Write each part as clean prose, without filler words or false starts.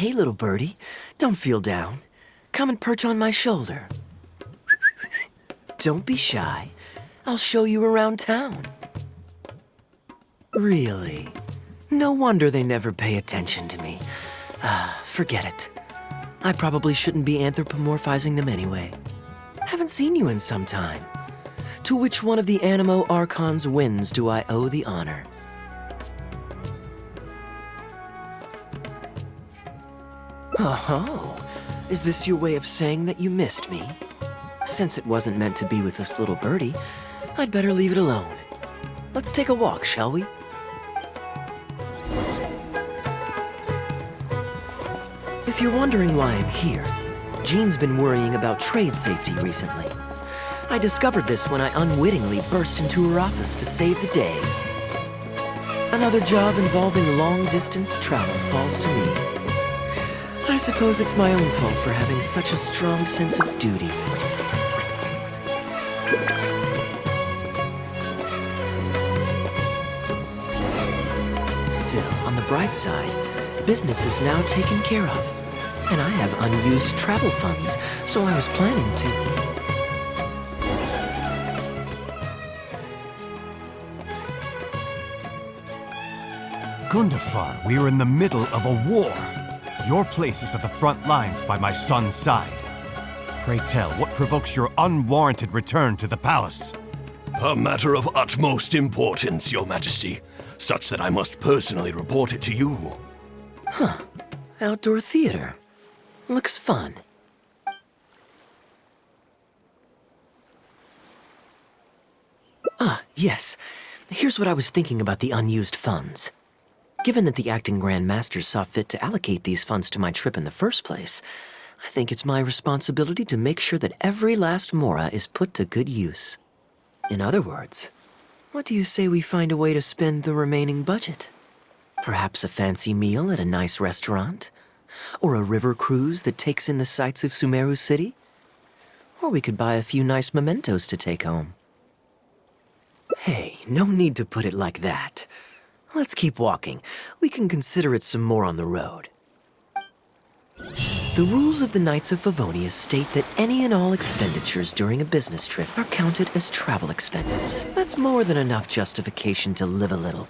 Hey, little birdie, don't feel down. Come and perch on my shoulder. Don't be shy. I'll show you around town. Really? No wonder they never pay attention to me. Forget it. I probably shouldn't be anthropomorphizing them anyway. Haven't seen you in some time. To which one of the Animo Archon's wins do I owe the honor? Oh, is this your way of saying that you missed me? Since it wasn't meant to be with this little birdie, I'd better leave it alone. Let's take a walk, shall we? If you're wondering why I'm here, Jean's been worrying about trade safety recently. I discovered this when I unwittingly burst into her office to save the day. Another job involving long-distance travel falls to me. I suppose it's my own fault for having such a strong sense of duty. Still, on the bright side, business is now taken care of. And I have unused travel funds, so I was planning to. Gundafar, we are in the middle of a war. Your place is at the front lines by my son's side. Pray tell, what provokes your unwarranted return to the palace? A matter of utmost importance, Your Majesty, such that I must personally report it to you. Huh. Outdoor theater. Looks fun. Yes. Here's what I was thinking about the unused funds. Given that the acting Grand Masters saw fit to allocate these funds to my trip in the first place, I think it's my responsibility to make sure that every last mora is put to good use. In other words, what do you say we find a way to spend the remaining budget? Perhaps a fancy meal at a nice restaurant? Or a river cruise that takes in the sights of Sumeru City? Or we could buy a few nice mementos to take home. Hey, no need to put it like that. Let's keep walking. We can consider it some more on the road. The rules of the Knights of Favonius state that any and all expenditures during a business trip are counted as travel expenses. That's more than enough justification to live a little.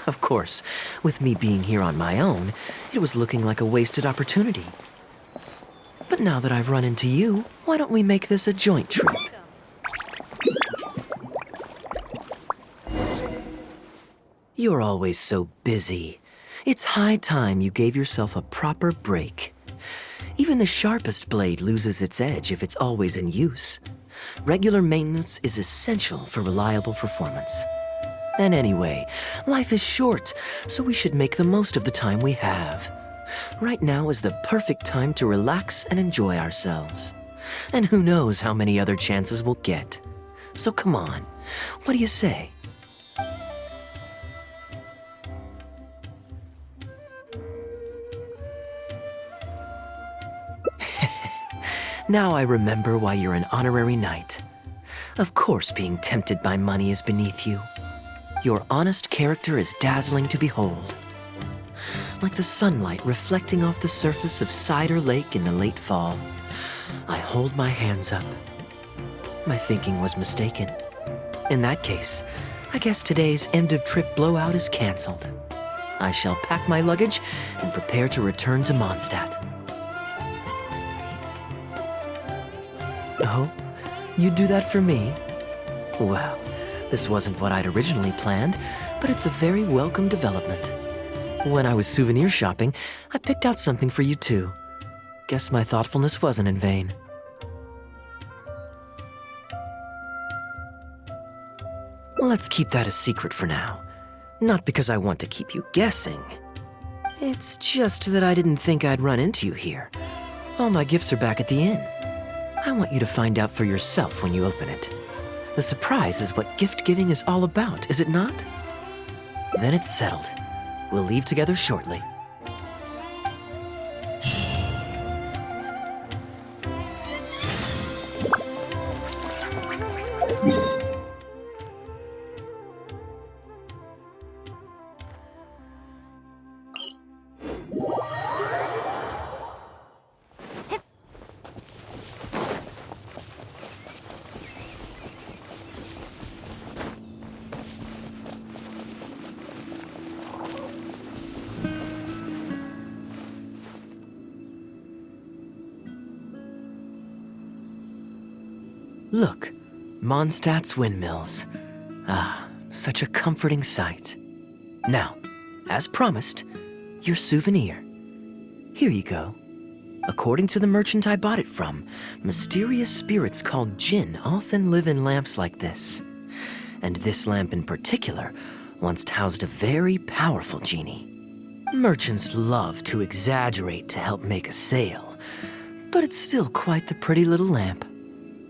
Of course, with me being here on my own, it was looking like a wasted opportunity. But now that I've run into you, why don't we make this a joint trip? You're always so busy. It's high time you gave yourself a proper break. Even the sharpest blade loses its edge if it's always in use. Regular maintenance is essential for reliable performance. And anyway, life is short, so we should make the most of the time we have. Right now is the perfect time to relax and enjoy ourselves. And who knows how many other chances we'll get. So come on, what do you say? Now I remember why you're an honorary knight. Of course, being tempted by money is beneath you. Your honest character is dazzling to behold. Like the sunlight reflecting off the surface of Cider Lake in the late fall, I hold my hands up. My thinking was mistaken. In that case, I guess today's end-of-trip blowout is canceled. I shall pack my luggage and prepare to return to Mondstadt. Oh, you'd do that for me? Well, this wasn't what I'd originally planned, but it's a very welcome development. When I was souvenir shopping, I picked out something for you too. Guess my thoughtfulness wasn't in vain. Let's keep that a secret for now. Not because I want to keep you guessing. It's just that I didn't think I'd run into you here. All my gifts are back at the inn. I want you to find out for yourself when you open it. The surprise is what gift-giving is all about, is it not? Then it's settled. We'll leave together shortly. Look, Mondstadt's windmills. Ah, such a comforting sight. Now, as promised, your souvenir. Here you go. According to the merchant I bought it from, mysterious spirits called Jinn often live in lamps like this. And this lamp in particular once housed a very powerful genie. Merchants love to exaggerate to help make a sale, but it's still quite the pretty little lamp.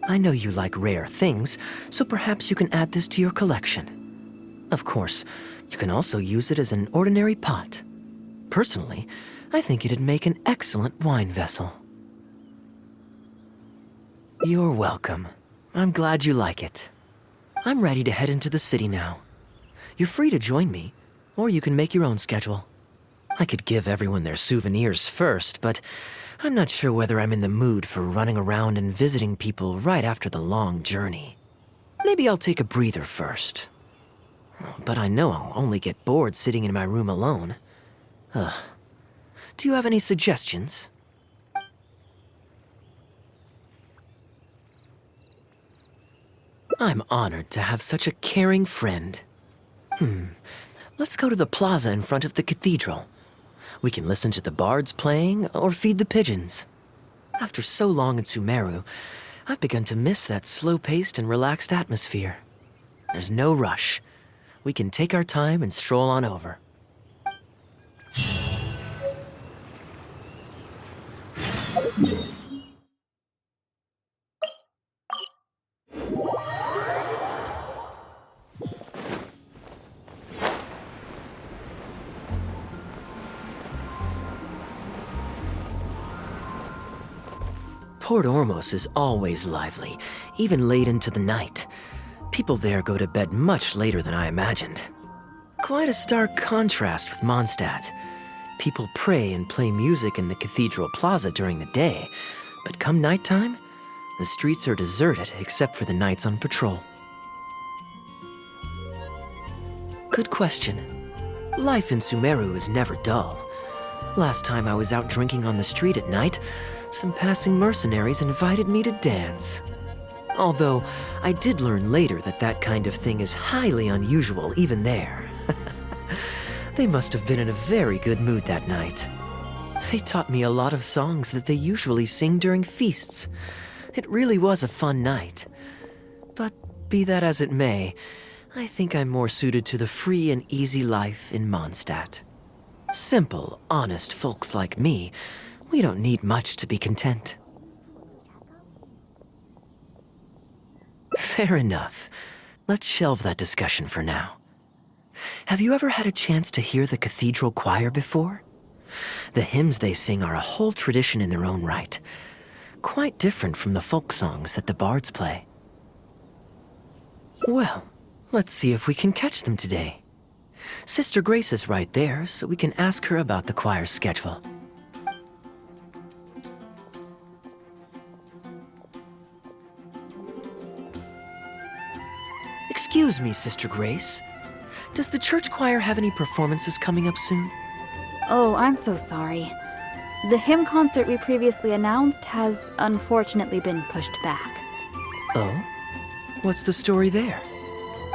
I know you like rare things, so perhaps you can add this to your collection. Of course, you can also use it as an ordinary pot. Personally, I think it'd make an excellent wine vessel. You're welcome. I'm glad you like it. I'm ready to head into the city now. You're free to join me, or you can make your own schedule. I could give everyone their souvenirs first, but I'm not sure whether I'm in the mood for running around and visiting people right after the long journey. Maybe I'll take a breather first. But I know I'll only get bored sitting in my room alone. Ugh. Do you have any suggestions? I'm honored to have such a caring friend. Let's go to the plaza in front of the cathedral. We can listen to the bards playing or feed the pigeons. After so long in Sumeru, I've begun to miss that slow-paced and relaxed atmosphere. There's no rush. We can take our time and stroll on over. Port Ormos is always lively, even late into the night. People there go to bed much later than I imagined. Quite a stark contrast with Mondstadt. People pray and play music in the cathedral plaza during the day, but come nighttime, the streets are deserted except for the knights on patrol. Good question. Life in Sumeru is never dull. Last time I was out drinking on the street at night, some passing mercenaries invited me to dance. Although, I did learn later that that kind of thing is highly unusual even there. They must have been in a very good mood that night. They taught me a lot of songs that they usually sing during feasts. It really was a fun night. But be that as it may, I think I'm more suited to the free and easy life in Mondstadt. Simple, honest folks like me, we don't need much to be content. Fair enough. Let's shelve that discussion for now. Have you ever had a chance to hear the cathedral choir before? The hymns they sing are a whole tradition in their own right. Quite different from the folk songs that the bards play. Well, let's see if we can catch them today. Sister Grace is right there, so we can ask her about the choir's schedule. Excuse me, Sister Grace. Does the church choir have any performances coming up soon? Oh, I'm so sorry. The hymn concert we previously announced has unfortunately been pushed back. Oh? What's the story there?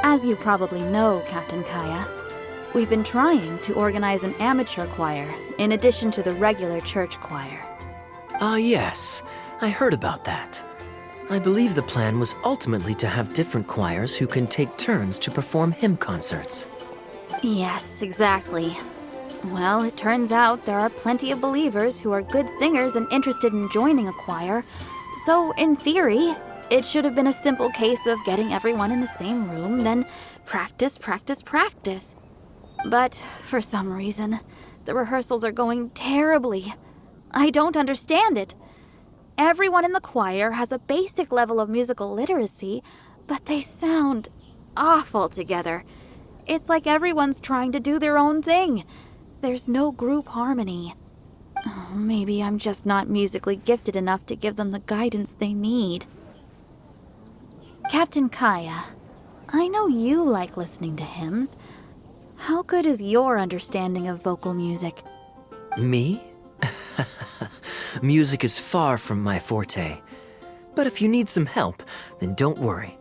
As you probably know, Captain Kaeya, we've been trying to organize an amateur choir in addition to the regular church choir. Ah, yes. I heard about that. I believe the plan was ultimately to have different choirs who can take turns to perform hymn concerts. Yes, exactly. Well, it turns out there are plenty of believers who are good singers and interested in joining a choir, so in theory, it should have been a simple case of getting everyone in the same room, then practice, practice, practice. But for some reason, the rehearsals are going terribly. I don't understand it. Everyone in the choir has a basic level of musical literacy, but they sound awful together. It's like everyone's trying to do their own thing. There's no group harmony. Oh, maybe I'm just not musically gifted enough to give them the guidance they need. Captain Kaeya, I know you like listening to hymns. How good is your understanding of vocal music? Me? Music is far from my forte. But if you need some help, then don't worry.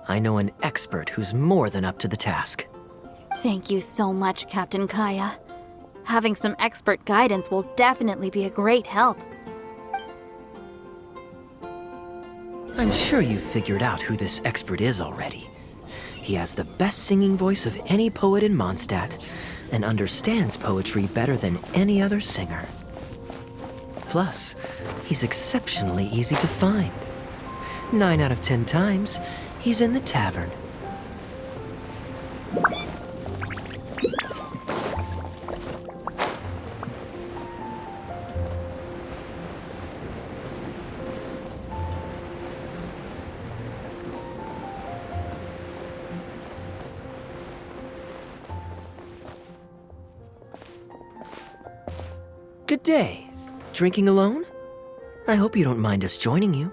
I know an expert who's more than up to the task. Thank you so much, Captain Kaeya. Having some expert guidance will definitely be a great help. I'm sure you've figured out who this expert is already. He has the best singing voice of any poet in Mondstadt, and understands poetry better than any other singer. Plus, he's exceptionally easy to find. 9 out of 10 times, he's in the tavern. Good day. Drinking alone? I hope you don't mind us joining you.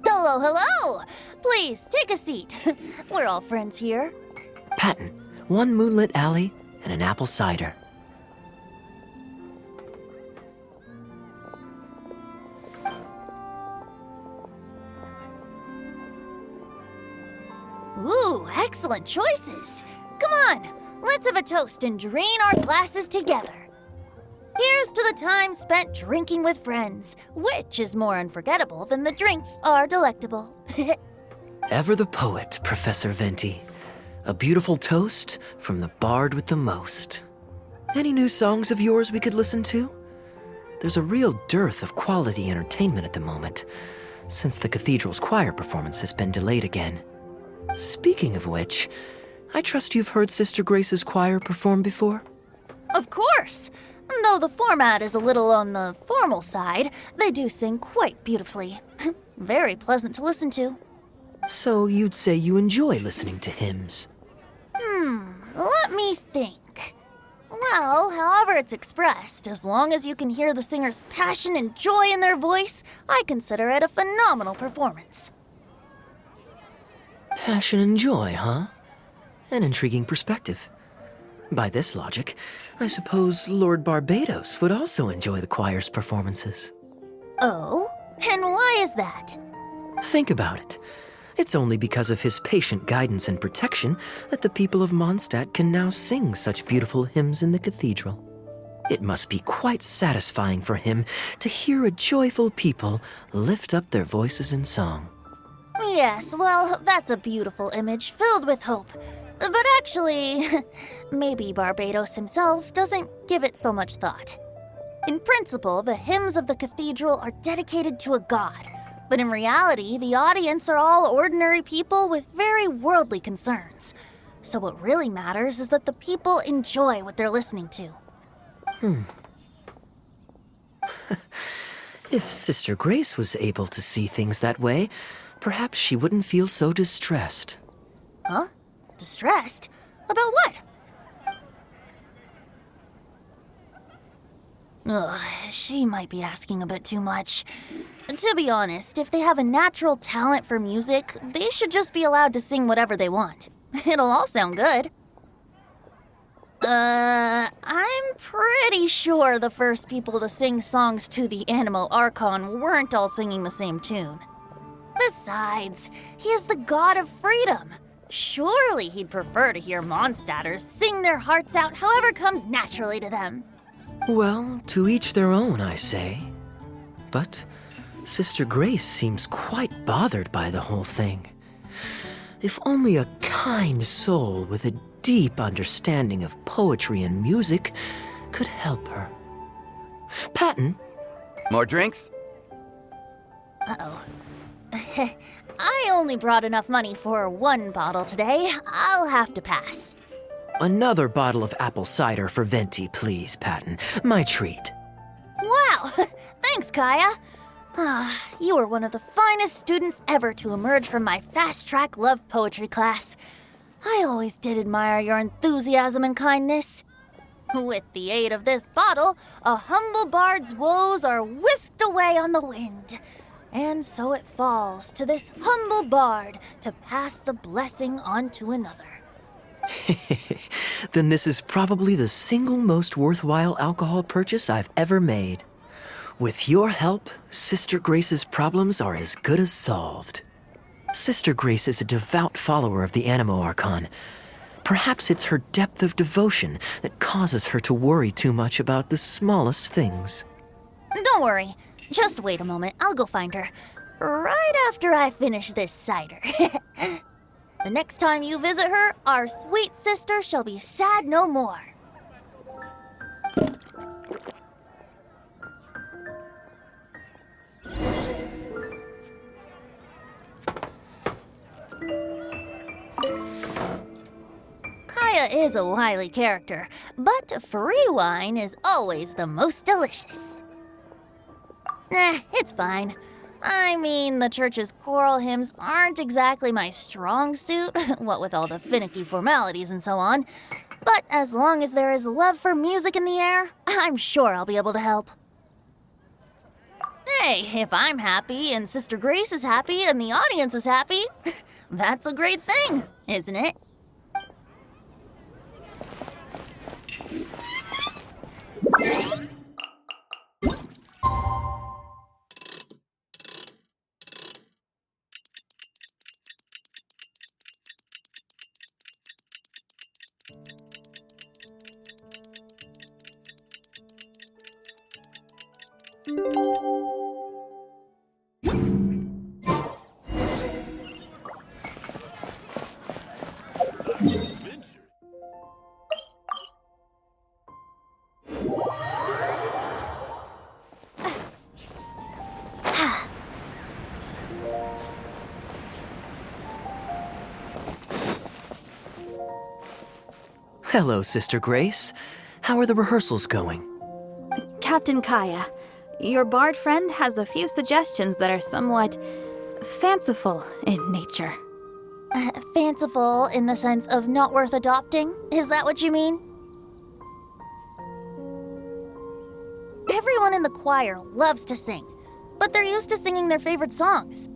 Hello, hello! Please, take a seat. We're all friends here. Patton, 1 moonlit alley and an apple cider. Ooh, excellent choices. Come on, let's have a toast and drain our glasses together. Here's to the time spent drinking with friends, which is more unforgettable than the drinks are delectable. Ever the poet, Professor Venti. A beautiful toast from the bard with the most. Any new songs of yours we could listen to? There's a real dearth of quality entertainment at the moment, since the cathedral's choir performance has been delayed again. Speaking of which, I trust you've heard Sister Grace's choir perform before? Of course! Though the format is a little on the formal side, they do sing quite beautifully. Very pleasant to listen to. So you'd say you enjoy listening to hymns? Let me think. Well, however it's expressed, as long as you can hear the singer's passion and joy in their voice, I consider it a phenomenal performance. Passion and joy, huh? An intriguing perspective. By this logic, I suppose Lord Barbados would also enjoy the choir's performances. Oh? And why is that? Think about it. It's only because of his patient guidance and protection that the people of Mondstadt can now sing such beautiful hymns in the cathedral. It must be quite satisfying for him to hear a joyful people lift up their voices in song. Yes, well, that's a beautiful image filled with hope. But actually, maybe Barbados himself doesn't give it so much thought. In principle, the hymns of the cathedral are dedicated to a god, but in reality, the audience are all ordinary people with very worldly concerns. So what really matters is that the people enjoy what they're listening to. If Sister Grace was able to see things that way, perhaps she wouldn't feel so distressed. Huh? Distressed? About what? Ugh, she might be asking a bit too much. To be honest, if they have a natural talent for music, they should just be allowed to sing whatever they want. It'll all sound good. I'm pretty sure the first people to sing songs to the Animo Archon weren't all singing the same tune. Besides, he is the god of freedom. Surely he'd prefer to hear Mondstadters sing their hearts out however comes naturally to them. Well, to each their own, I say. But Sister Grace seems quite bothered by the whole thing. If only a kind soul with a deep understanding of poetry and music could help her. Patton? More drinks? Uh-oh. I only brought enough money for 1 bottle today. I'll have to pass. Another bottle of apple cider for Venti, please, Patton. My treat. Wow! Thanks, Kaeya. You are one of the finest students ever to emerge from my fast-track love poetry class. I always did admire your enthusiasm and kindness. With the aid of this bottle, a humble bard's woes are whisked away on the wind. And so it falls to this humble bard to pass the blessing on to another. Then this is probably the single most worthwhile alcohol purchase I've ever made. With your help, Sister Grace's problems are as good as solved. Sister Grace is a devout follower of the Animo Archon. Perhaps it's her depth of devotion that causes her to worry too much about the smallest things. Don't worry. Just wait a moment. I'll go find her. Right after I finish this cider. The next time you visit her, our sweet sister shall be sad no more. Kaeya is a wily character, but free wine is always the most delicious. It's fine. I mean, the church's choral hymns aren't exactly my strong suit, what with all the finicky formalities and so on. But as long as there is love for music in the air, I'm sure I'll be able to help. Hey, if I'm happy and Sister Grace is happy and the audience is happy, that's a great thing, isn't it? Hello, Sister Grace. How are the rehearsals going? Captain Kaeya, your bard friend has a few suggestions that are somewhat fanciful in nature. Fanciful in the sense of not worth adopting? Is that what you mean? Everyone in the choir loves to sing, but they're used to singing their favorite songs.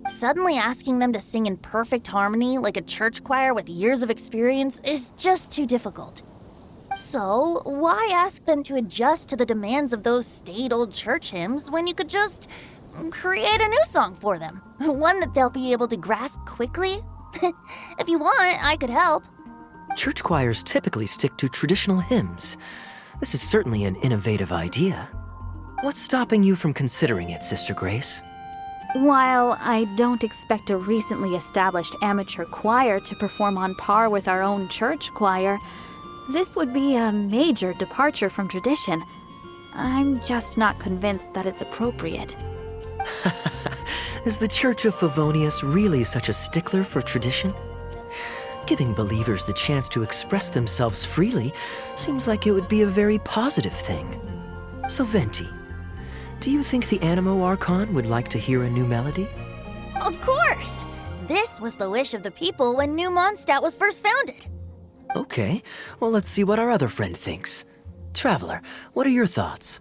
Suddenly asking them to sing in perfect harmony like a church choir with years of experience is just too difficult. So, why ask them to adjust to the demands of those staid old church hymns when you could just create a new song for them? One that they'll be able to grasp quickly? If you want, I could help. Church choirs typically stick to traditional hymns. This is certainly an innovative idea. What's stopping you from considering it, Sister Grace? While I don't expect a recently established amateur choir to perform on par with our own church choir, this would be a major departure from tradition. I'm just not convinced that it's appropriate. Is the Church of Favonius really such a stickler for tradition? Giving believers the chance to express themselves freely seems like it would be a very positive thing. So Venti, do you think the Animo Archon would like to hear a new melody? Of course! This was the wish of the people when New Mondstadt was first founded. Okay, well let's see what our other friend thinks. Traveler, what are your thoughts?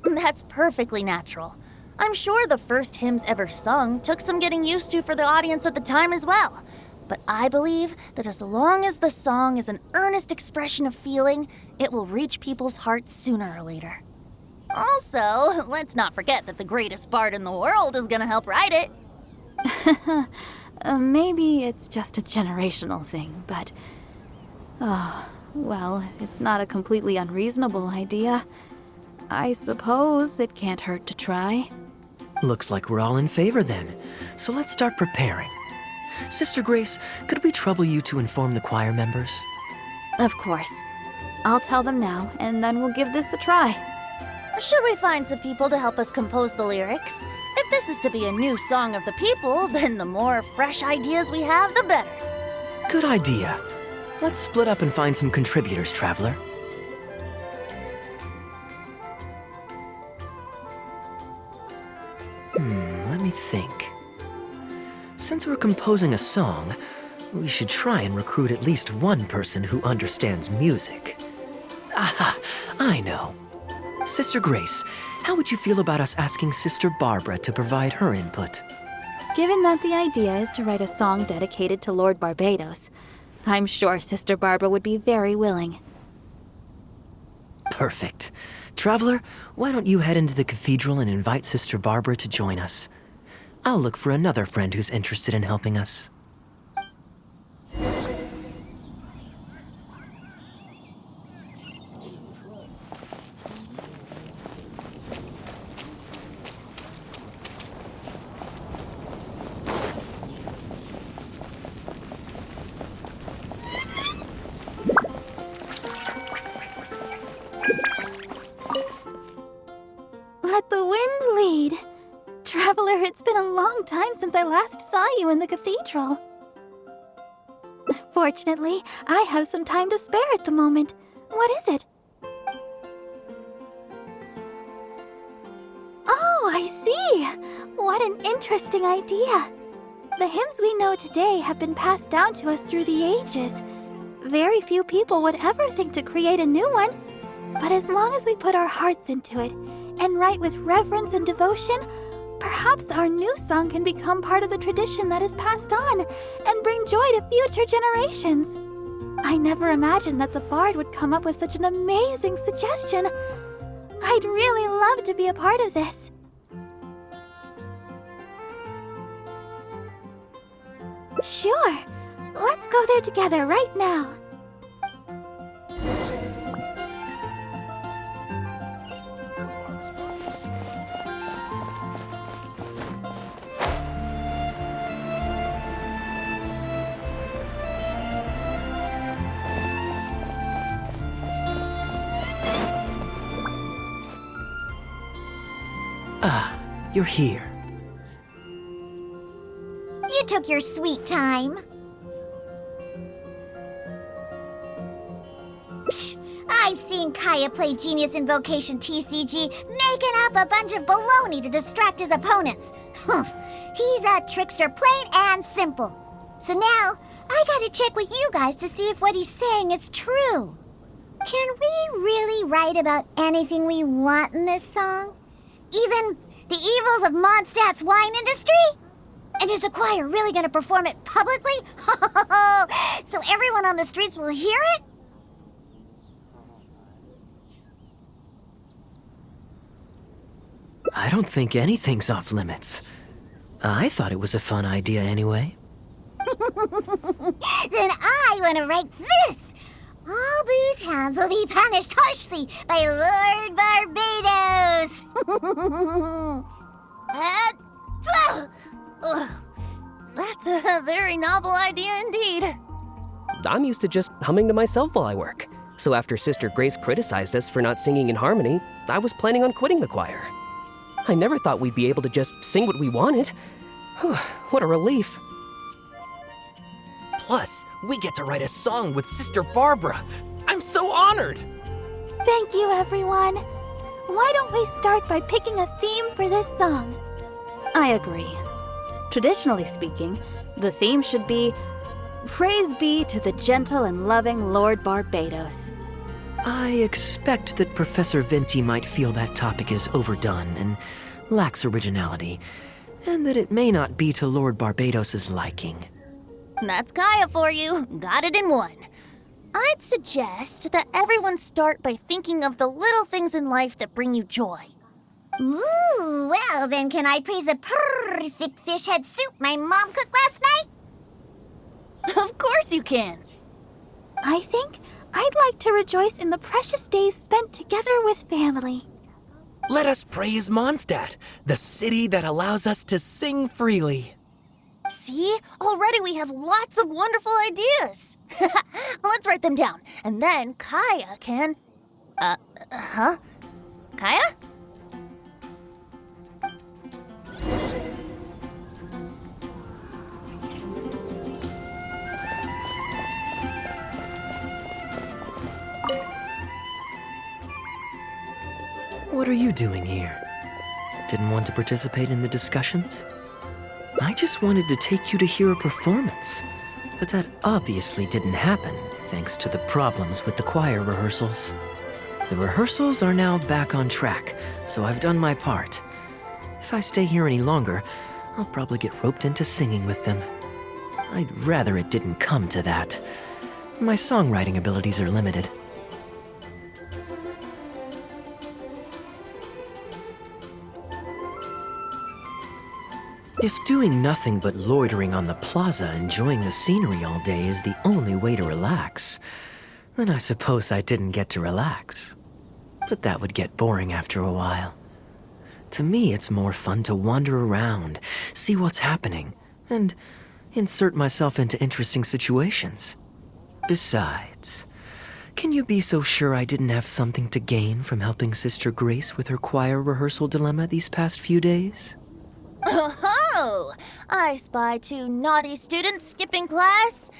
That's perfectly natural. I'm sure the first hymns ever sung took some getting used to for the audience at the time as well. But I believe that as long as the song is an earnest expression of feeling, it will reach people's hearts sooner or later. Also, let's not forget that the greatest bard in the world is gonna help write it. Maybe it's just a generational thing, but... Oh, well, it's not a completely unreasonable idea. I suppose it can't hurt to try. Looks like we're all in favor then, so let's start preparing. Sister Grace, could we trouble you to inform the choir members? Of course. I'll tell them now, and then we'll give this a try. Should we find some people to help us compose the lyrics? If this is to be a new song of the people, then the more fresh ideas we have, the better. Good idea. Let's split up and find some contributors, Traveler. Let me think. Since we're composing a song, we should try and recruit at least one person who understands music. Aha, I know. Sister Grace, how would you feel about us asking Sister Barbara to provide her input? Given that the idea is to write a song dedicated to Lord Barbados, I'm sure Sister Barbara would be very willing. Perfect. Traveler, why don't you head into the cathedral and invite Sister Barbara to join us? I'll look for another friend who's interested in helping us. Let the wind lead. Traveler, it's been a long time since I last saw you in the cathedral. Fortunately, I have some time to spare at the moment. What is it? Oh, I see. What an interesting idea. The hymns we know today have been passed down to us through the ages. Very few people would ever think to create a new one. But as long as we put our hearts into it and write with reverence and devotion, perhaps our new song can become part of the tradition that is passed on and bring joy to future generations. I never imagined that the bard would come up with such an amazing suggestion. I'd really love to be a part of this. Sure. Let's go there together right now. Ah, you're here. You took your sweet time. Psh, I've seen Kaeya play Genius Invocation TCG, making up a bunch of baloney to distract his opponents. He's a trickster, plain and simple. So now, I gotta check with you guys to see if what he's saying is true. Can we really write about anything we want in this song? Even the evils of Mondstadt's wine industry? And is the choir really gonna perform it publicly? So everyone on the streets will hear it? I don't think anything's off limits. I thought it was a fun idea anyway. Then I want to write this. All booze hounds will be punished harshly by Lord Barbados. That's a very novel idea indeed. I'm used to just humming to myself while I work. So after Sister Grace criticized us for not singing in harmony, I was planning on quitting the choir. I never thought we'd be able to just sing what we wanted. What a relief. Plus, we get to write a song with Sister Barbara. I'm so honored! Thank you, everyone. Why don't we start by picking a theme for this song? I agree. Traditionally speaking, the theme should be Praise be to the gentle and loving Lord Barbados. I expect that Professor Venti might feel that topic is overdone and lacks originality, and that it may not be to Lord Barbados's liking. That's Kaeya for you. Got it in one. I'd suggest that everyone start by thinking of the little things in life that bring you joy. Ooh, well then can I praise the perfect fish head soup my mom cooked last night? Of course you can. I think I'd like to rejoice in the precious days spent together with family. Let us praise Mondstadt, the city that allows us to sing freely. See? Already we have lots of wonderful ideas. Let's write them down, and then Kaeya can... Kaeya? What are you doing here? Didn't want to participate in the discussions? I just wanted to take you to hear a performance, but that obviously didn't happen thanks to the problems with the choir rehearsals. The rehearsals are now back on track, so I've done my part. If I stay here any longer, I'll probably get roped into singing with them. I'd rather it didn't come to that. My songwriting abilities are limited. If doing nothing but loitering on the plaza enjoying the scenery all day is the only way to relax, then I suppose I didn't get to relax. But that would get boring after a while. To me, it's more fun to wander around, see what's happening, and insert myself into interesting situations. Besides, can you be so sure I didn't have something to gain from helping Sister Grace with her choir rehearsal dilemma these past few days? Oh, I spy 2 naughty students skipping class,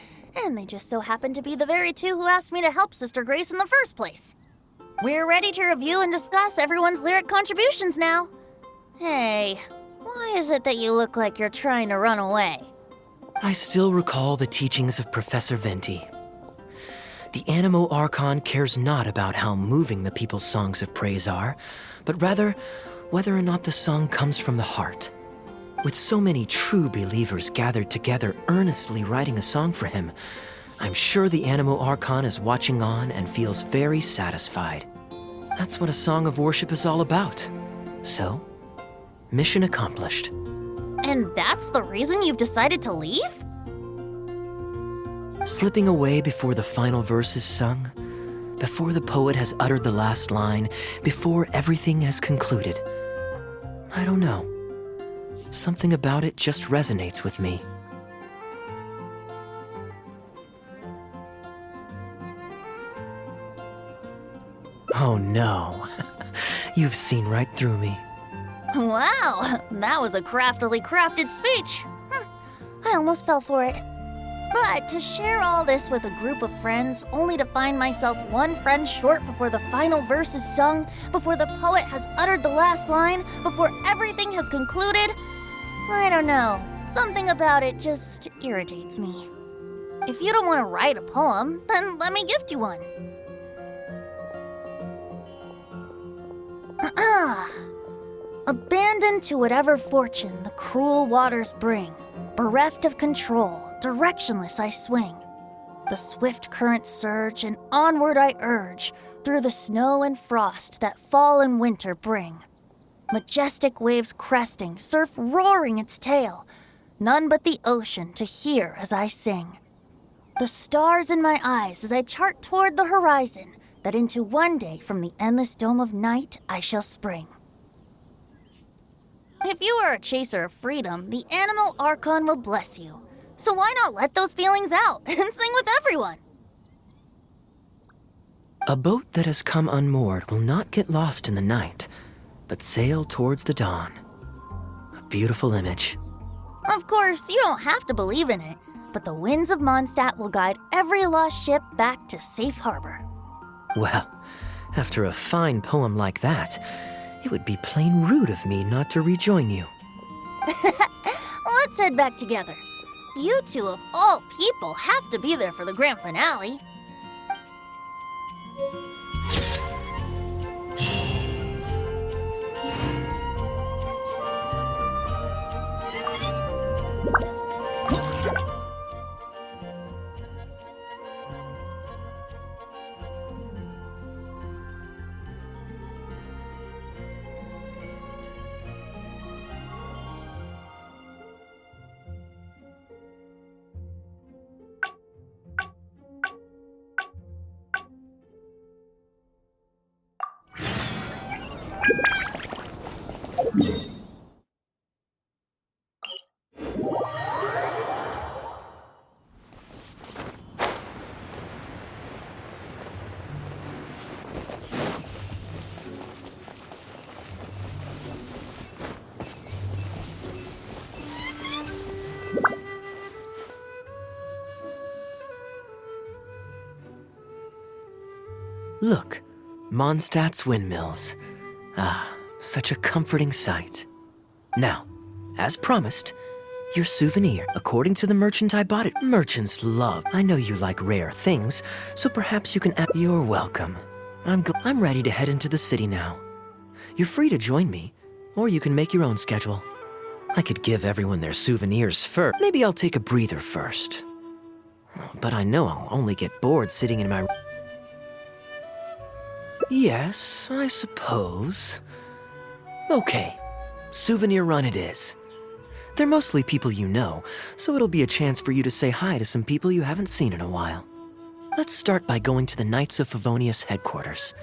and they just so happen to be the very 2 who asked me to help Sister Grace in the first place. We're ready to review and discuss everyone's lyric contributions now. Hey, why is it that you look like you're trying to run away? I still recall the teachings of Professor Venti. The Animo Archon cares not about how moving the people's songs of praise are, but rather whether or not the song comes from the heart. With so many true believers gathered together earnestly writing a song for him, I'm sure the Animo Archon is watching on and feels very satisfied. That's what a song of worship is all about. So, mission accomplished. And that's the reason you've decided to leave? Slipping away before the final verse is sung, before the poet has uttered the last line, before everything has concluded. I don't know. Something about it just resonates with me. Oh no. You've seen right through me. Wow, that was a craftily crafted speech. I almost fell for it. But to share all this with a group of friends, only to find myself one friend short before the final verse is sung, before the poet has uttered the last line, before everything has concluded, I don't know. Something about it just irritates me. If you don't want to write a poem, then let me gift you one. Abandoned to whatever fortune the cruel waters bring, bereft of control, directionless I swing. The swift currents surge, and onward I urge, through the snow and frost that fall and winter bring. Majestic waves cresting, surf roaring its tail, none but the ocean to hear as I sing. The stars in my eyes as I chart toward the horizon, that into one day from the endless dome of night I shall spring. If you are a chaser of freedom, the Animo Archon will bless you. So why not let those feelings out and sing with everyone? A boat that has come unmoored will not get lost in the night, but sail towards the dawn. A beautiful image. Of course, you don't have to believe in it, but the winds of Mondstadt will guide every lost ship back to safe harbor. Well, after a fine poem like that, it would be plain rude of me not to rejoin you. Let's head back together. You 2 of all people have to be there for the grand finale. Look, Mondstadt's windmills. Ah, such a comforting sight. Now, as promised, your souvenir. According to the merchant I bought it, merchants love. I know you like rare things, so perhaps you can You're welcome. I'm ready to head into the city now. You're free to join me, or you can make your own schedule. I could give everyone their souvenirs first. Maybe I'll take a breather first. But I know I'll only get bored sitting in my... Yes, I suppose. Okay, souvenir run it is. They're mostly people you know, so it'll be a chance for you to say hi to some people you haven't seen in a while. Let's start by going to the Knights of Favonius headquarters.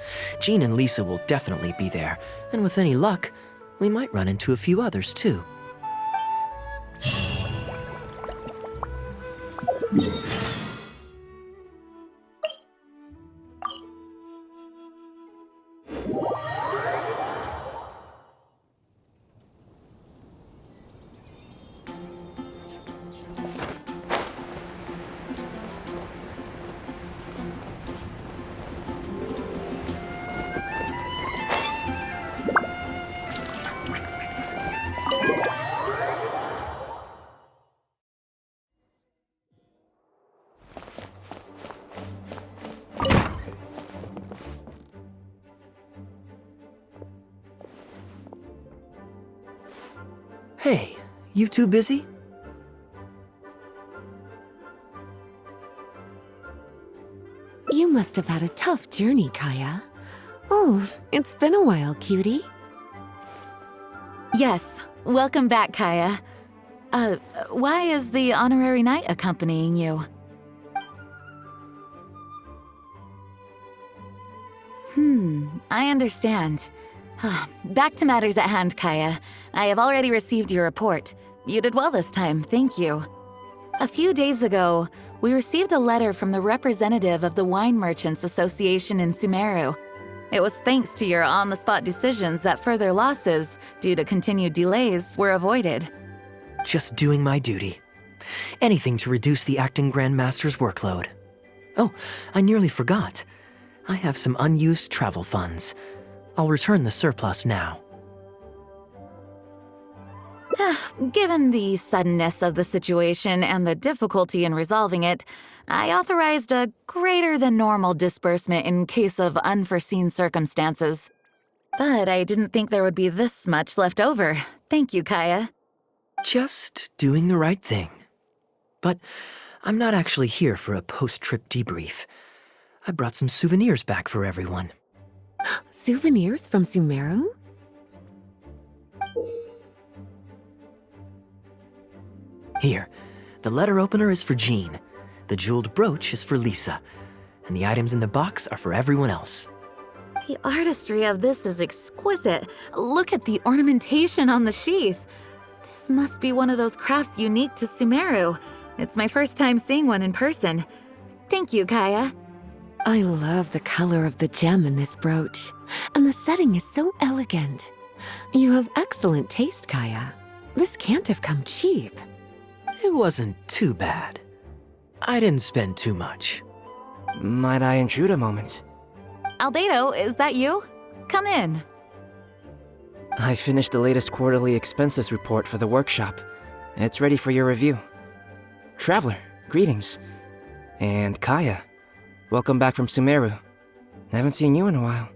Jean and Lisa will definitely be there, and with any luck, we might run into a few others too. Hey, you two busy? You must have had a tough journey, Kaeya. Oh, it's been a while, cutie. Yes, welcome back, Kaeya. Why is the honorary knight accompanying you? I understand. Back to matters at hand, Kaeya. I have already received your report. You did well this time, thank you. A few days ago, we received a letter from the representative of the Wine Merchants Association in Sumeru. It was thanks to your on-the-spot decisions that further losses, due to continued delays, were avoided. Just doing my duty. Anything to reduce the acting Grandmaster's workload. Oh, I nearly forgot. I have some unused travel funds. I'll return the surplus now. Given the suddenness of the situation and the difficulty in resolving it, I authorized a greater than normal disbursement in case of unforeseen circumstances. But I didn't think there would be this much left over. Thank you, Kaeya. Just doing the right thing. But I'm not actually here for a post-trip debrief. I brought some souvenirs back for everyone. Souvenirs from Sumeru? Here, the letter opener is for Jean, the jeweled brooch is for Lisa, and the items in the box are for everyone else. The artistry of this is exquisite. Look at the ornamentation on the sheath. This must be one of those crafts unique to Sumeru. It's my first time seeing one in person. Thank you, Kaeya. I love the color of the gem in this brooch, and the setting is so elegant. You have excellent taste, Kaeya. This can't have come cheap. It wasn't too bad. I didn't spend too much. Might I intrude a moment? Albedo, is that you? Come in. I finished the latest quarterly expenses report for the workshop. It's ready for your review. Traveler, greetings. And Kaeya, welcome back from Sumeru. I haven't seen you in a while.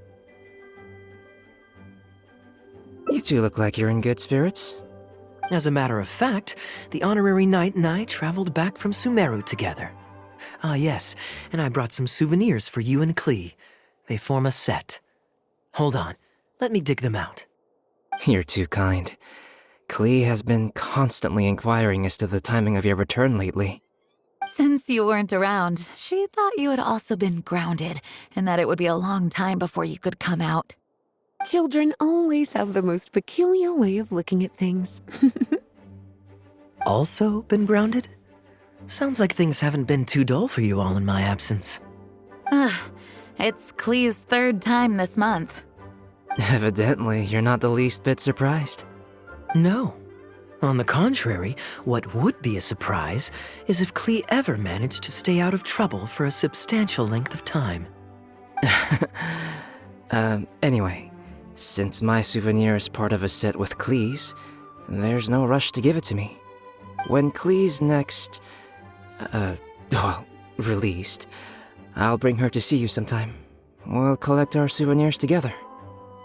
You two look like you're in good spirits. As a matter of fact, the honorary knight and I traveled back from Sumeru together. Ah yes, and I brought some souvenirs for you and Klee. They form a set. Hold on, let me dig them out. You're too kind. Klee has been constantly inquiring as to the timing of your return lately. Since you weren't around, she thought you had also been grounded, and that it would be a long time before you could come out. Children always have the most peculiar way of looking at things. Also been grounded? Sounds like things haven't been too dull for you all in my absence. It's Klee's third time this month. Evidently, you're not the least bit surprised. No. On the contrary, what would be a surprise is if Klee ever managed to stay out of trouble for a substantial length of time. Anyway, since my souvenir is part of a set with Klee's, there's no rush to give it to me. When Klee's next, released, I'll bring her to see you sometime. We'll collect our souvenirs together.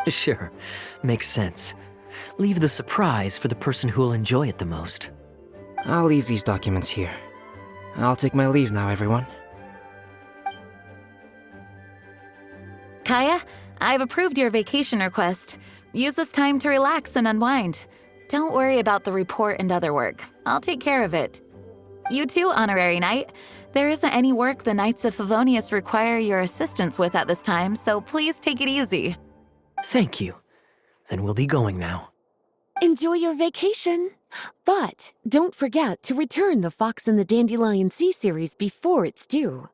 Sure, makes sense. Leave the surprise for the person who'll enjoy it the most. I'll leave these documents here. I'll take my leave now, everyone. Kaeya, I've approved your vacation request. Use this time to relax and unwind. Don't worry about the report and other work. I'll take care of it. You too, Honorary Knight. There isn't any work the Knights of Favonius require your assistance with at this time, so please take it easy. Thank you. Then we'll be going now. Enjoy your vacation. But don't forget to return the Fox and the Dandelion Sea series before it's due.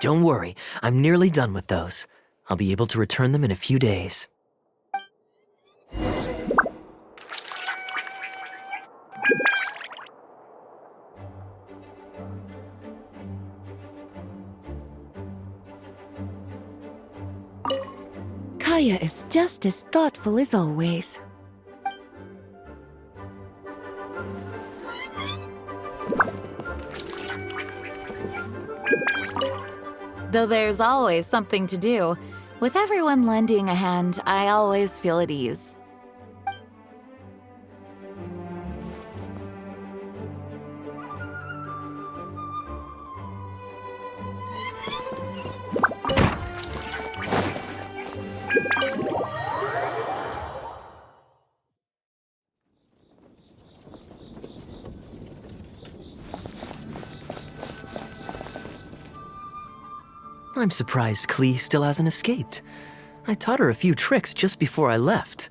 Don't worry, I'm nearly done with those. I'll be able to return them in a few days. Kaeya is just as thoughtful as always. Though there's always something to do, with everyone lending a hand, I always feel at ease. I'm surprised Klee still hasn't escaped. I taught her a few tricks just before I left.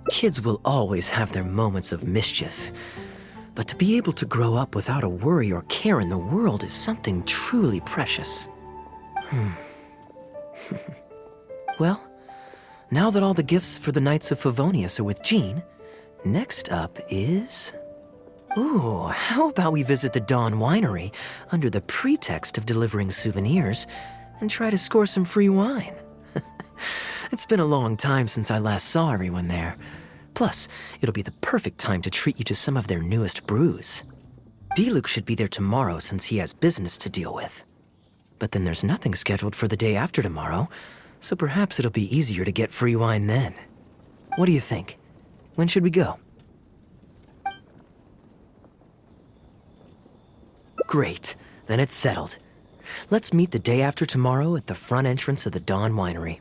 Kids will always have their moments of mischief, but to be able to grow up without a worry or care in the world is something truly precious. Well, now that all the gifts for the Knights of Favonius are with Jean, next up is... Ooh, how about we visit the Dawn Winery under the pretext of delivering souvenirs and try to score some free wine? It's been a long time since I last saw everyone there. Plus, it'll be the perfect time to treat you to some of their newest brews. Diluc should be there tomorrow since he has business to deal with. But then there's nothing scheduled for the day after tomorrow, so perhaps it'll be easier to get free wine then. What do you think? When should we go? Great, then it's settled. Let's meet the day after tomorrow at the front entrance of the Dawn Winery.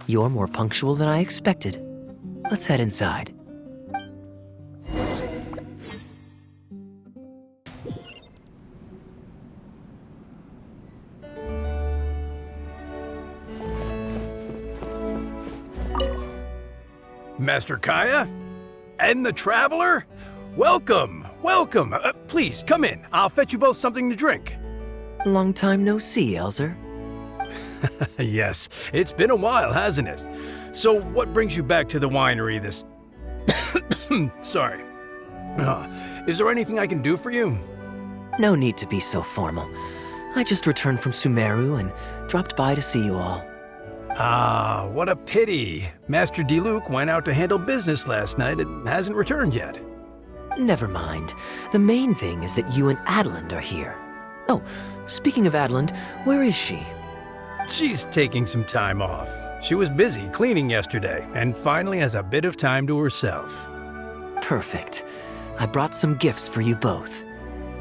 You're more punctual than I expected. Let's head inside. Master Kaeya? And the Traveler? Welcome, welcome. Please, come in. I'll fetch you both something to drink. Long time no see, Elzer. Yes, it's been a while, hasn't it? So what brings you back to the winery this... Sorry. Is there anything I can do for you? No need to be so formal. I just returned from Sumeru and dropped by to see you all. Ah, what a pity. Master Diluc went out to handle business last night and hasn't returned yet. Never mind. The main thing is that you and Adeland are here. Oh, speaking of Adeland, where is she? She's taking some time off. She was busy cleaning yesterday and finally has a bit of time to herself. Perfect. I brought some gifts for you both.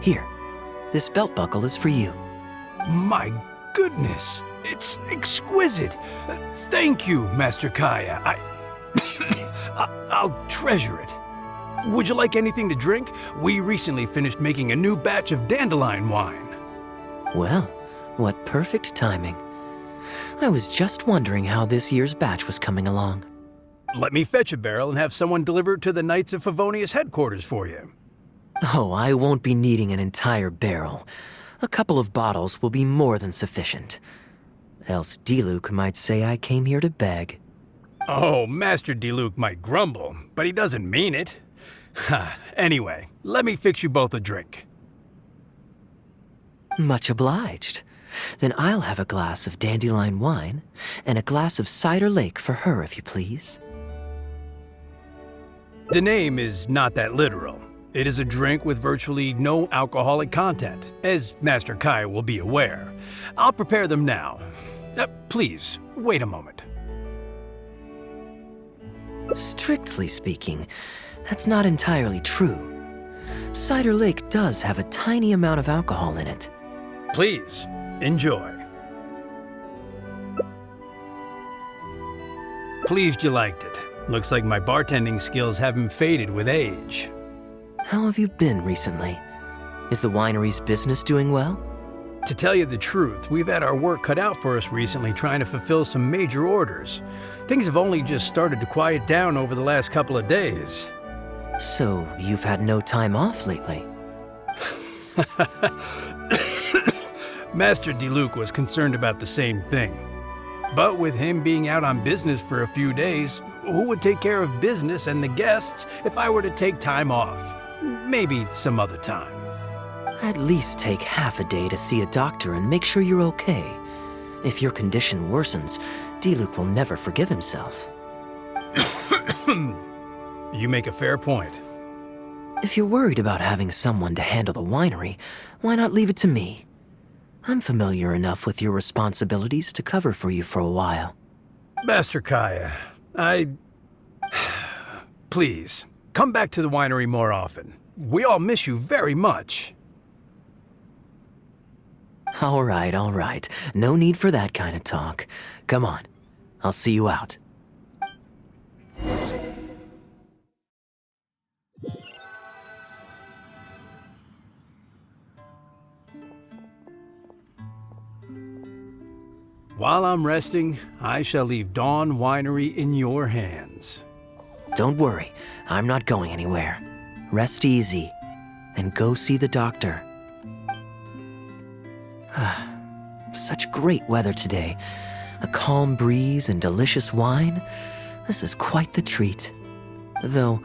Here, this belt buckle is for you. My goodness, it's exquisite. Thank you, Master Kaeya. I'll treasure it. Would you like anything to drink? We recently finished making a new batch of dandelion wine. Well, what perfect timing. I was just wondering how this year's batch was coming along. Let me fetch a barrel and have someone deliver it to the Knights of Favonius headquarters for you. Oh, I won't be needing an entire barrel. A couple of bottles will be more than sufficient. Else Diluc might say I came here to beg. Oh, Master Diluc might grumble, but he doesn't mean it. Anyway, let me fix you both a drink. Much obliged. Then I'll have a glass of dandelion wine and a glass of cider lake for her, if you please. The name is not that literal. It is a drink with virtually no alcoholic content, as Master Kaeya will be aware. I'll prepare them now. Please, wait a moment. Strictly speaking, that's not entirely true. Cider Lake does have a tiny amount of alcohol in it. Please, enjoy. Pleased you liked it. Looks like my bartending skills haven't faded with age. How have you been recently? Is the winery's business doing well? To tell you the truth, we've had our work cut out for us recently trying to fulfill some major orders. Things have only just started to quiet down over the last couple of days. So, you've had no time off lately? Master Diluc was concerned about the same thing. But with him being out on business for a few days, who would take care of business and the guests if I were to take time off? Maybe some other time. At least take half a day to see a doctor and make sure you're okay. If your condition worsens, Diluc will never forgive himself. You make a fair point. If you're worried about having someone to handle the winery, why not leave it to me? I'm familiar enough with your responsibilities to cover for you for a while. Master Kaeya, Please, come back to the winery more often. We all miss you very much. All right. No need for that kind of talk. Come on, I'll see you out. While I'm resting, I shall leave Dawn Winery in your hands. Don't worry, I'm not going anywhere. Rest easy, and go see the doctor. Such great weather today. A calm breeze and delicious wine. This is quite the treat. Though,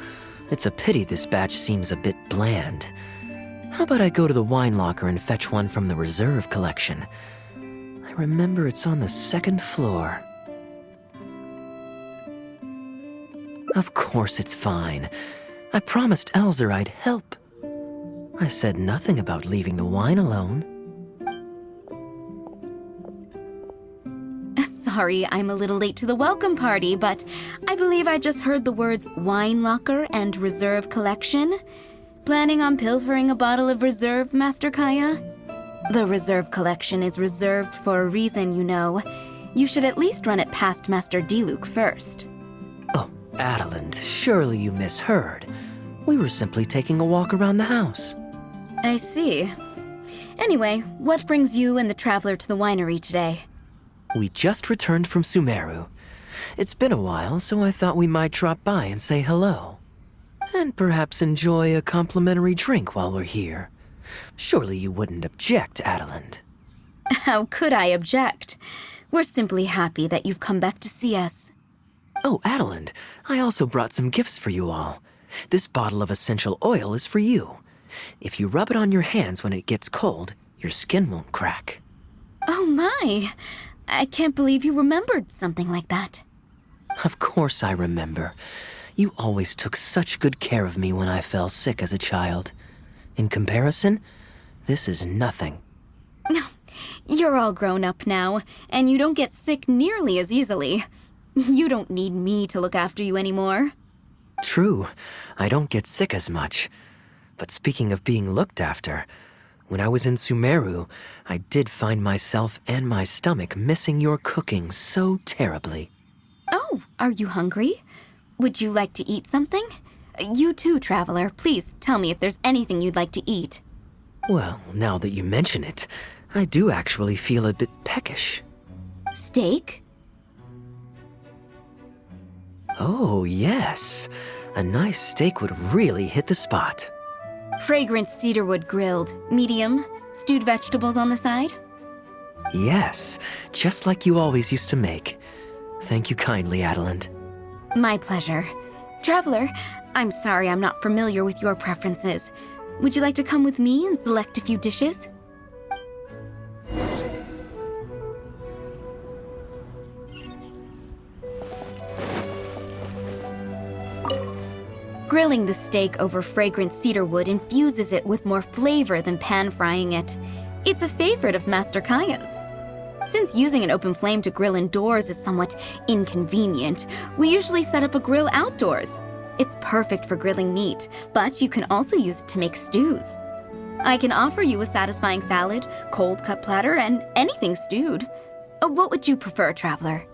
it's a pity this batch seems a bit bland. How about I go to the wine locker and fetch one from the reserve collection? I remember it's on the second floor. Of course it's fine. I promised Elzer I'd help. I said nothing about leaving the wine alone. Sorry, I'm a little late to the welcome party, but I believe I just heard the words wine locker and reserve collection. Planning on pilfering a bottle of reserve, Master Kaeya? The reserve collection is reserved for a reason, you know. You should at least run it past Master Diluc first. Oh, Adeland, surely you misheard. We were simply taking a walk around the house. I see. Anyway, what brings you and the traveler to the winery today? We just returned from Sumeru. It's been a while, so I thought we might drop by and say hello. And perhaps enjoy a complimentary drink while we're here. Surely you wouldn't object, Adeland. How could I object? We're simply happy that you've come back to see us. Oh, Adeland, I also brought some gifts for you all. This bottle of essential oil is for you. If you rub it on your hands when it gets cold, your skin won't crack. Oh my! I can't believe you remembered something like that. Of course I remember. You always took such good care of me when I fell sick as a child. In comparison, this is nothing. You're all grown up now, and you don't get sick nearly as easily. You don't need me to look after you anymore. True, I don't get sick as much. But speaking of being looked after, when I was in Sumeru, I did find myself and my stomach missing your cooking so terribly. Oh, are you hungry? Would you like to eat something? You too, traveler. Please tell me if there's anything you'd like to eat. Well, now that you mention it, I do actually feel a bit peckish. Steak? Oh, yes. A nice steak would really hit the spot. Fragrant cedarwood grilled, medium, stewed vegetables on the side? Yes, just like you always used to make. Thank you kindly, Adeland. My pleasure. Traveler, I'm sorry I'm not familiar with your preferences. Would you like to come with me and select a few dishes? Grilling the steak over fragrant cedarwood infuses it with more flavor than pan-frying it. It's a favorite of Master Kaeya's. Since using an open flame to grill indoors is somewhat inconvenient, we usually set up a grill outdoors. It's perfect for grilling meat, but you can also use it to make stews. I can offer you a satisfying salad, cold cut platter, and anything stewed. What would you prefer, traveler?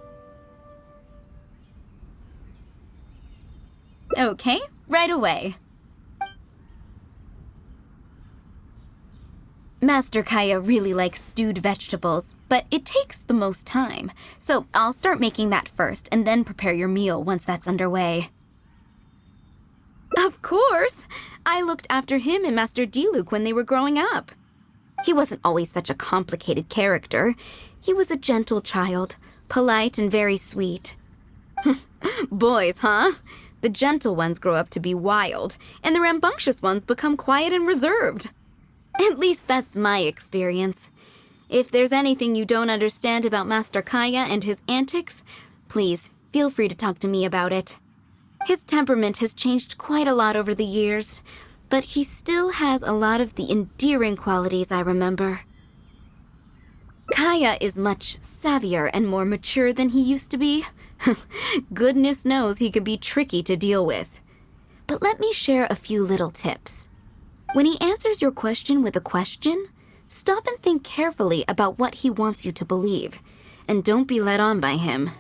Okay, right away. Master Kaeya really likes stewed vegetables, but it takes the most time. So I'll start making that first and then prepare your meal once that's underway. Of course! I looked after him and Master Diluc when they were growing up. He wasn't always such a complicated character. He was a gentle child, polite and very sweet. Boys, huh? The gentle ones grow up to be wild, and the rambunctious ones become quiet and reserved. At least that's my experience. If there's anything you don't understand about Master Kaeya and his antics, please feel free to talk to me about it. His temperament has changed quite a lot over the years, but he still has a lot of the endearing qualities I remember. Kaeya is much savvier and more mature than he used to be. Goodness knows he could be tricky to deal with. But let me share a few little tips. When he answers your question with a question, stop and think carefully about what he wants you to believe, and don't be led on by him.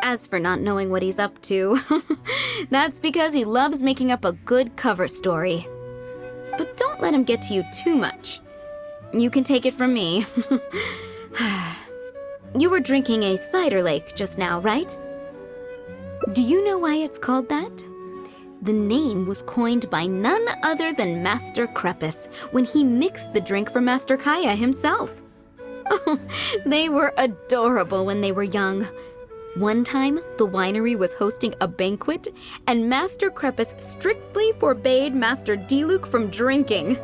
As for not knowing what he's up to, that's because he loves making up a good cover story. But don't let him get to you too much. You can take it from me. You were drinking a cider lake just now, right? Do you know why it's called that? The name was coined by none other than Master Crepus when he mixed the drink for Master Kaeya himself. They were adorable when they were young. One time, the winery was hosting a banquet, and Master Crepus strictly forbade Master Diluc from drinking.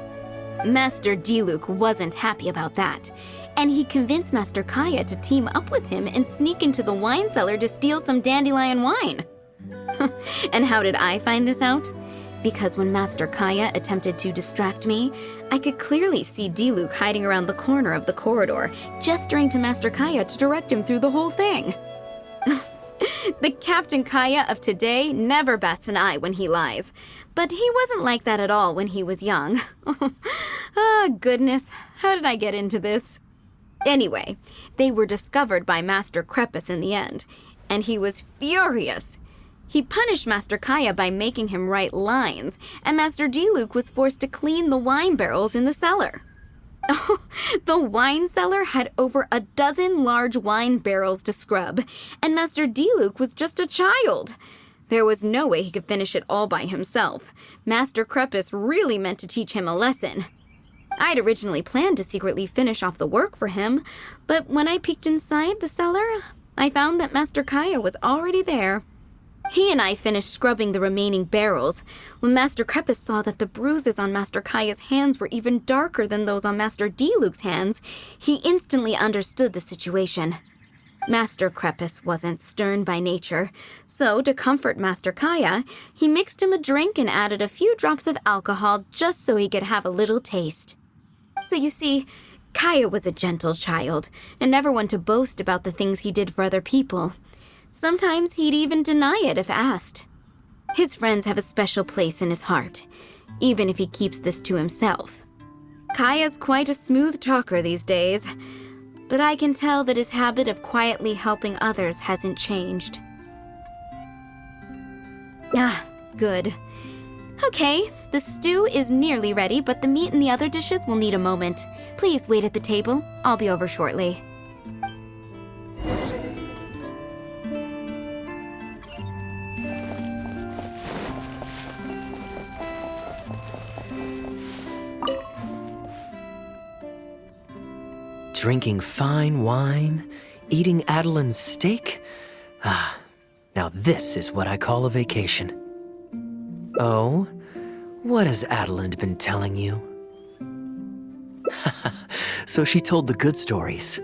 Master Diluc wasn't happy about that, and he convinced Master Kaeya to team up with him and sneak into the wine cellar to steal some dandelion wine. And how did I find this out? Because when Master Kaeya attempted to distract me, I could clearly see Diluc hiding around the corner of the corridor, gesturing to Master Kaeya to direct him through the whole thing. The Captain Kaeya of today never bats an eye when he lies, but he wasn't like that at all when he was young. Goodness, how did I get into this? Anyway, they were discovered by Master Crepus in the end, and he was furious. He punished Master Kaeya by making him write lines, and Master Diluc was forced to clean the wine barrels in the cellar. The wine cellar had over a dozen large wine barrels to scrub, and Master Diluc was just a child. There was no way he could finish it all by himself. Master Crepus really meant to teach him a lesson. I'd originally planned to secretly finish off the work for him, but when I peeked inside the cellar, I found that Master Kaeya was already there. He and I finished scrubbing the remaining barrels. When Master Crepus saw that the bruises on Master Kaeya's hands were even darker than those on Master Diluc's hands, he instantly understood the situation. Master Crepus wasn't stern by nature, so to comfort Master Kaeya, he mixed him a drink and added a few drops of alcohol just so he could have a little taste. So you see, Kaeya was a gentle child, and never one to boast about the things he did for other people. Sometimes he'd even deny it if asked. His friends have a special place in his heart, even if he keeps this to himself. Kaeya's quite a smooth talker these days, but I can tell that his habit of quietly helping others hasn't changed. Ah, good. Okay, the stew is nearly ready, but the meat and the other dishes will need a moment. Please wait at the table. I'll be over shortly. Drinking fine wine, eating Adelin's steak? Ah, now this is what I call a vacation. Oh? What has Adeline been telling you? So she told the good stories.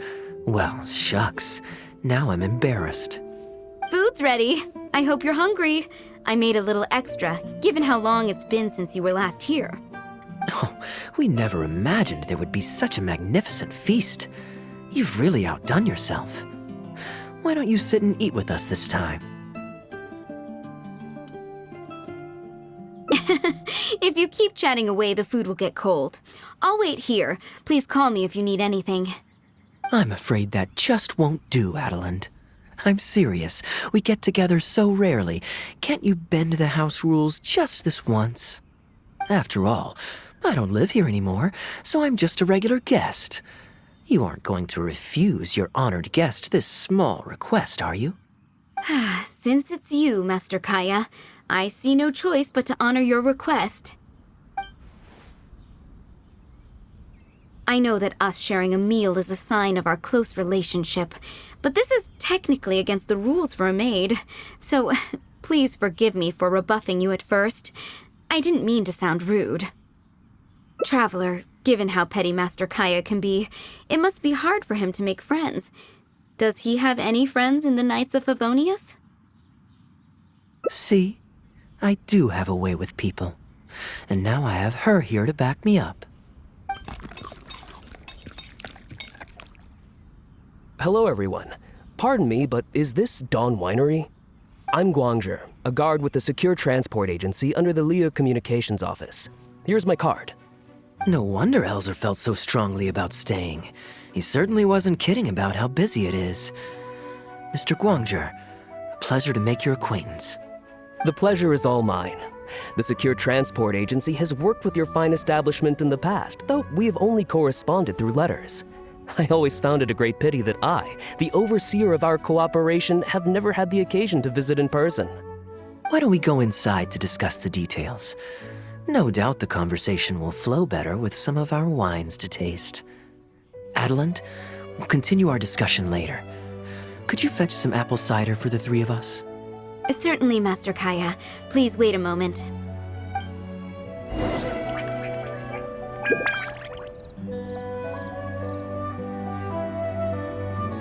Well, shucks. Now I'm embarrassed. Food's ready. I hope you're hungry. I made a little extra, given how long it's been since you were last here. Oh, we never imagined there would be such a magnificent feast. You've really outdone yourself. Why don't you sit and eat with us this time? If you keep chatting away, the food will get cold. I'll wait here. Please call me if you need anything. I'm afraid that just won't do, Adeline. I'm serious. We get together so rarely. Can't you bend the house rules just this once? After all, I don't live here anymore, so I'm just a regular guest. You aren't going to refuse your honored guest this small request, are you? Since it's you, Master Kaeya, I see no choice but to honor your request. I know that us sharing a meal is a sign of our close relationship, but this is technically against the rules for a maid, so please forgive me for rebuffing you at first. I didn't mean to sound rude. Traveler, given how petty Master Kaeya can be, it must be hard for him to make friends. Does he have any friends in the Knights of Favonius? See? I do have a way with people. And now I have her here to back me up. Hello, everyone. Pardon me, but is this Dawn Winery? I'm Guangzhi, a guard with the Secure Transport Agency under the Leo Communications Office. Here's my card. No wonder Elzer felt so strongly about staying. He certainly wasn't kidding about how busy it is. Mr. Guangzhi, a pleasure to make your acquaintance. The pleasure is all mine. The Secure Transport Agency has worked with your fine establishment in the past, though we have only corresponded through letters. I always found it a great pity that I, the overseer of our cooperation, have never had the occasion to visit in person. Why don't we go inside to discuss the details? No doubt the conversation will flow better with some of our wines to taste. Adeline, we'll continue our discussion later. Could you fetch some apple cider for the three of us? Certainly, Master Kaeya. Please wait a moment.